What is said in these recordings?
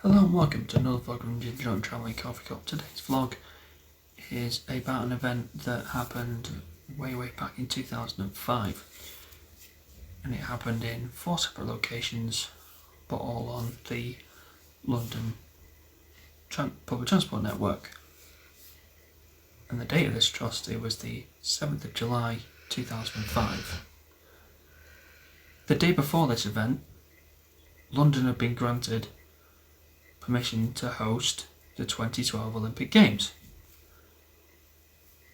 Hello and welcome to another vlog from Ginger and Travelling Coffee Cup. Today's vlog is about an event that happened way back in 2005, and it happened in 4 separate locations but all on the London public transport network. And the date of this atrocity was the 7th of July 2005. The day before this event, London had been granted permission to host the 2012 Olympic Games.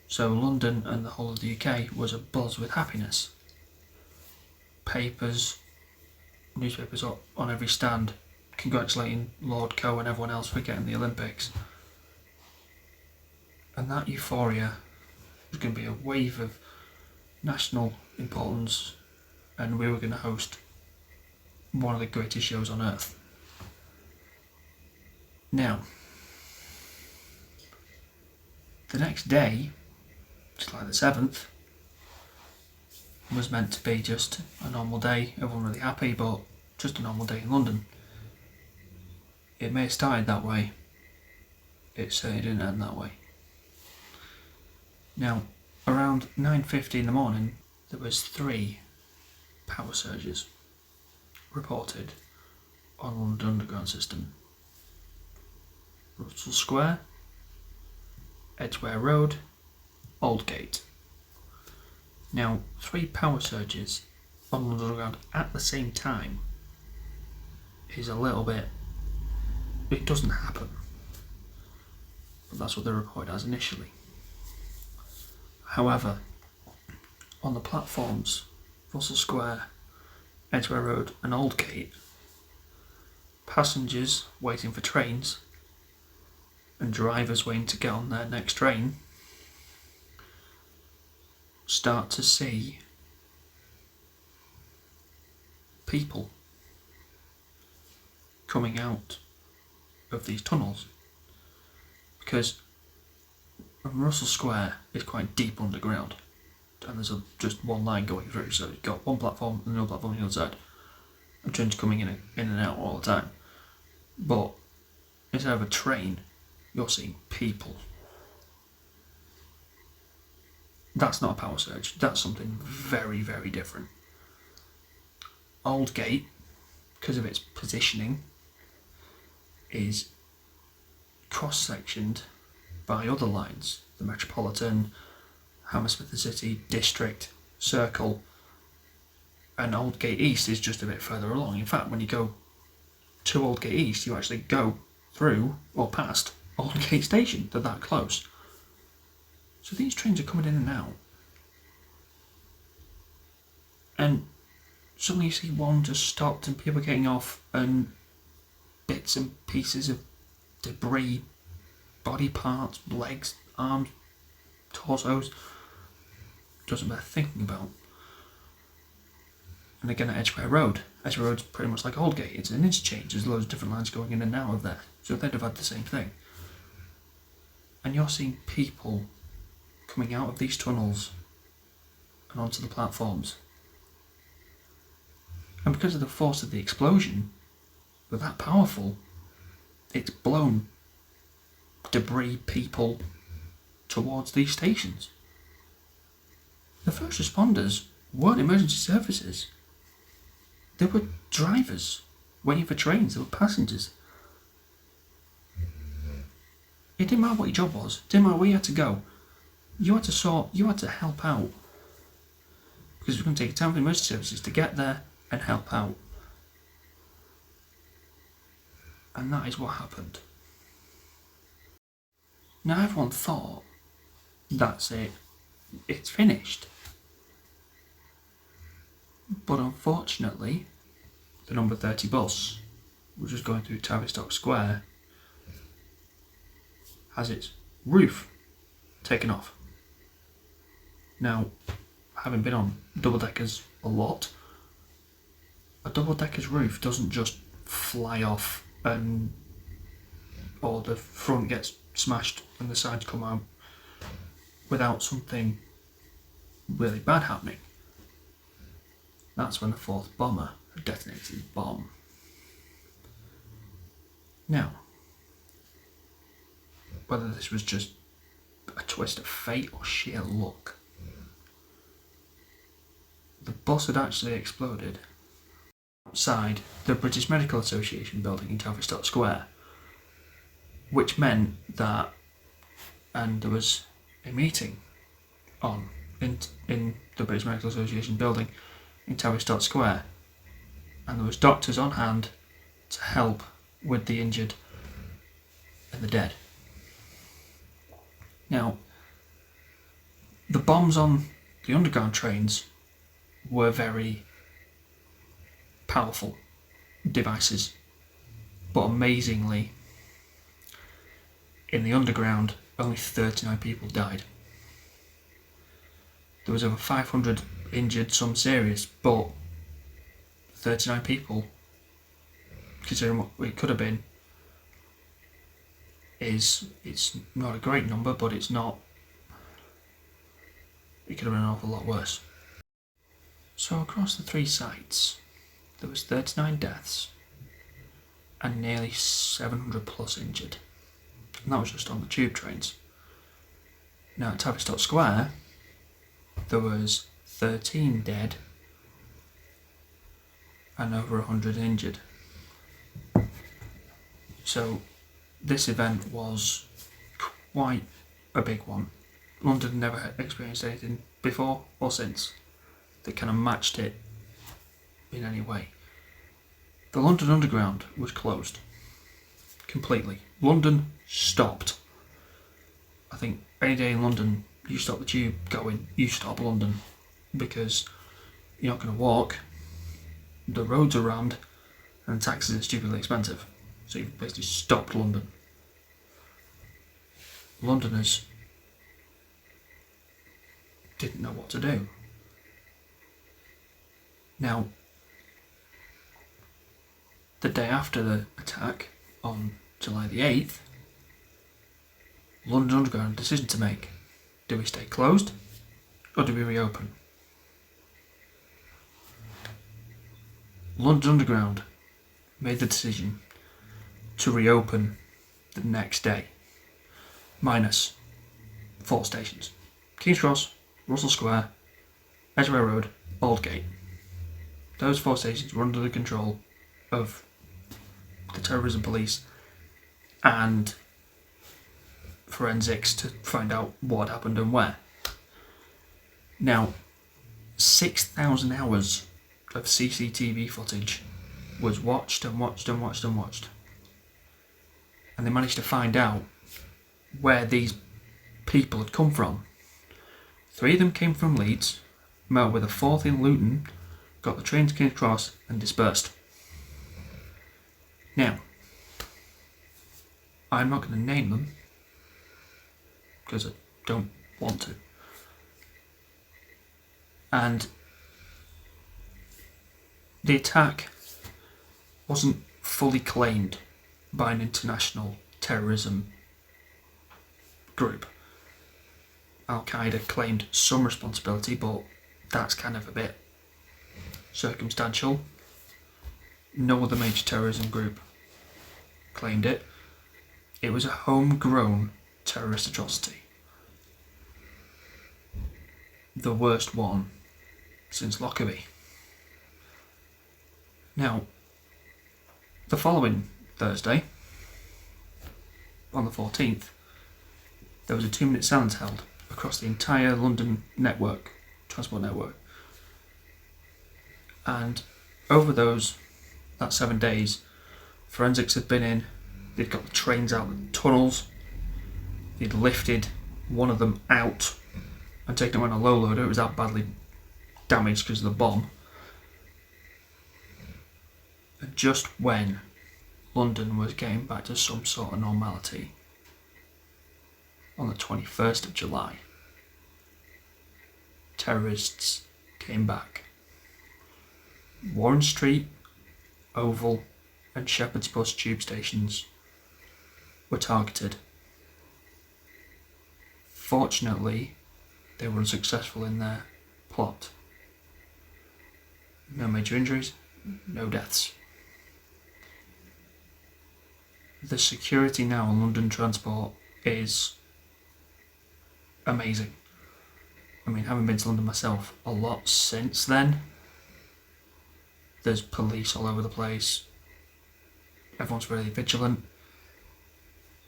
So London and the whole of the UK was abuzz with happiness. Newspapers on every stand congratulating Lord Coe and everyone else for getting the Olympics. And that euphoria was going to be a wave of national importance, and we were going to host one of the greatest shows on earth. Now, the next day, July the 7th, was meant to be just a normal day, everyone really happy, but just a normal day in London. It may have started that way, it certainly didn't end that way. Now, around 9:50 in the morning, there was 3 power surges reported on London Underground system. Russell Square, Edgware Road, Aldgate. Now, 3 power surges on London Underground at the same time is a little bit... it doesn't happen. But that's what they're reported as initially. However, on the platforms, Russell Square, Edgware Road and Aldgate, passengers waiting for trains and drivers waiting to get on their next train start to see people coming out of these tunnels, because Russell Square is quite deep underground and there's just one line going through, so you've got one platform and another platform on the other side and trains coming in and out all the time. But instead of a train, you're seeing people. That's not a power surge, that's something very different. Aldgate, because of its positioning, is cross-sectioned by other lines, the Metropolitan, Hammersmith the City, District, Circle, and Aldgate East is just a bit further along. In fact, when you go to Aldgate East, you actually go through or past Aldgate Station. They're that close. So these trains are coming in and out. And suddenly you see one just stopped and people getting off, and bits and pieces of debris, body parts, legs, arms, torsos, doesn't bear thinking about. And again at Edgware Road. Edgware Road's pretty much like Aldgate. It's an interchange. There's loads of different lines going in and out of there. So they'd have had the same thing. And you're seeing people coming out of these tunnels and onto the platforms. And because of the force of the explosion, they're that powerful, it's blown debris, people towards these stations. The first responders weren't emergency services. They were drivers waiting for trains. They were passengers. It didn't matter what your job was. It didn't matter where you had to go. You had to help out. Because it was going to take time for emergency services to get there and help out. And that is what happened. Now everyone thought, that's it, it's finished. But unfortunately, the number 30 bus, which was going through Tavistock Square, has its roof taken off. Now, having been on double-deckers a lot, a double-decker's roof doesn't just fly off or the front gets smashed and the sides come out without something really bad happening. That's when the 4th bomber detonated his bomb. Now, whether this was just a twist of fate or sheer luck, the bus had actually exploded outside the British Medical Association building in Tavistock Square, which meant that, and there was a meeting on in the British Medical Association building in Tavistock Square, and there was doctors on hand to help with the injured and the dead. Now, the bombs on the underground trains were very powerful devices, but amazingly, in the underground, only 39 people died. There was over 500 injured, some serious, but 39 people, considering what it could have been, it's not a great number, but it's not. It could have been an awful lot worse. So across the 3 sites, there was 39 deaths and nearly 700 plus injured. And that was just on the tube trains. Now at Tavistock Square, there was 13 dead and over 100 injured. So this event was quite a big one. London never had experienced anything before or since that kind of matched it in any way. The London Underground was closed completely. London stopped. I think any day in London you stop the tube going, you stop London, because you're not going to walk, the roads are rammed, and taxis are stupidly expensive. So you've basically stopped London. Londoners didn't know what to do. Now, the day after the attack, on July the 8th, London Underground had a decision to make. Do we stay closed, or do we reopen? London Underground made the decision to reopen the next day, minus 4 stations: King's Cross, Russell Square, Edgware Road, Aldgate. Those 4 stations were under the control of the terrorism police and forensics to find out what happened and where. Now, 6,000 hours of CCTV footage was watched and watched and watched and watched. And they managed to find out where these people had come from. 3 of them came from Leeds, met with a 4th in Luton, got the train to King's Cross and dispersed. Now, I'm not going to name them because I don't want to. And the attack wasn't fully claimed by an international terrorism group. Al-Qaeda claimed some responsibility, but that's kind of a bit circumstantial. No other major terrorism group claimed it. It was a homegrown terrorist atrocity. The worst one since Lockerbie. Now, the following Thursday, on the 14th, there was a 2-minute silence held across the entire London network, transport network. And over that 7 days, forensics had been in, they'd got the trains out of the tunnels, they'd lifted one of them out and taken it on a low loader. It was that badly damaged because of the bomb. And just when London was getting back to some sort of normality, on the 21st of July, terrorists came back. Warren Street, Oval and Shepherd's Bush tube stations were targeted. Fortunately, they were unsuccessful in their plot. No major injuries, no deaths. the security now on London transport is amazing. I mean, having been to London myself a lot since then, there's police all over the place. Everyone's really vigilant.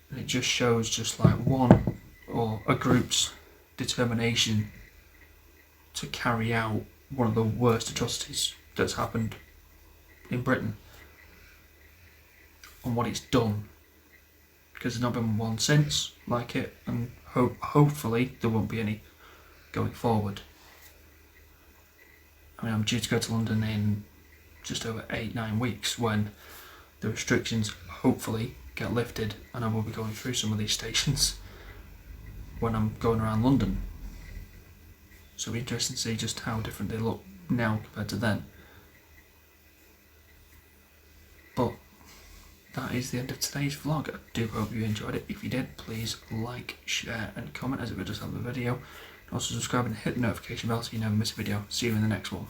And it just shows just like one or a group's determination to carry out one of the worst atrocities that's happened in Britain, and what it's done, because there's not been one since like it, and hopefully there won't be any going forward. I mean, I'm due to go to London in just over 8-9 weeks when the restrictions hopefully get lifted, and I will be going through some of these stations when I'm going around London. So it'll be interesting to see just how different they look now compared to then. But that is the end of today's vlog. I do hope you enjoyed it. If you did, please like, share and comment as it would just help the video. And also subscribe and hit the notification bell so you never miss a video. See you in the next one.